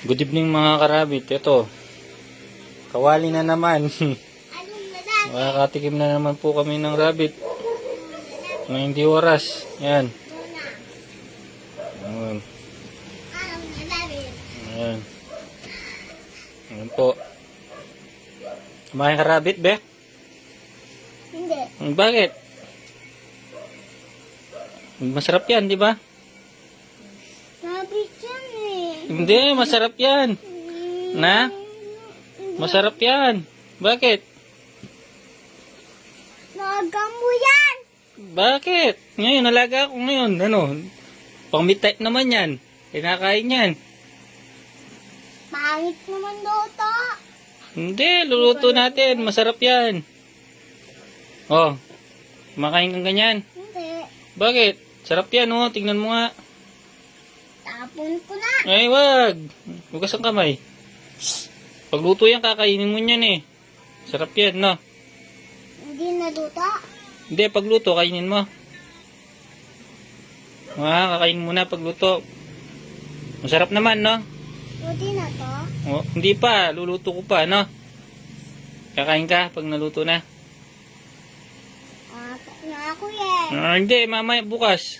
Good evening mga karabit. Ito, kawali na naman. Makakatikim na naman po kami ng rabbit. Ng hindi oras. Yan. Ayan. Ayan. Ayan po. Kumain ka rabbit, be? Hindi. Bakit? Masarap yan, di ba? Rabbit yan eh. Hindi, masarap yan. Na? Masarap yan. Bakit? Nagambo yan. Bakit? Ngayon, nalaga ako ngayon. Ano? Pang-meat type naman yan. Kinakain yan. Pangit naman luto. Hindi, luluto natin. Masarap yan. Oh, kumakain kang ganyan. Hindi. Bakit? Sarap yan, oh. Tingnan mo nga. Tapon ko na. Ay, wag. Hugas ang kamay. Pagluto yan, kakainin mo yan eh. Sarap yan, no? Hindi naluto. Hindi, pagluto, kainin mo. Kakainin mo na pagluto. Masarap naman, no? Hindi na to. Oh, hindi pa, luluto ko pa, no? Kakain ka pag naluto na. Na ako yan. Hindi, mamaya bukas.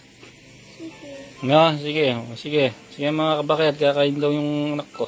Sige. No, sige. Sige mga kabakit, kakain daw yung anak ko.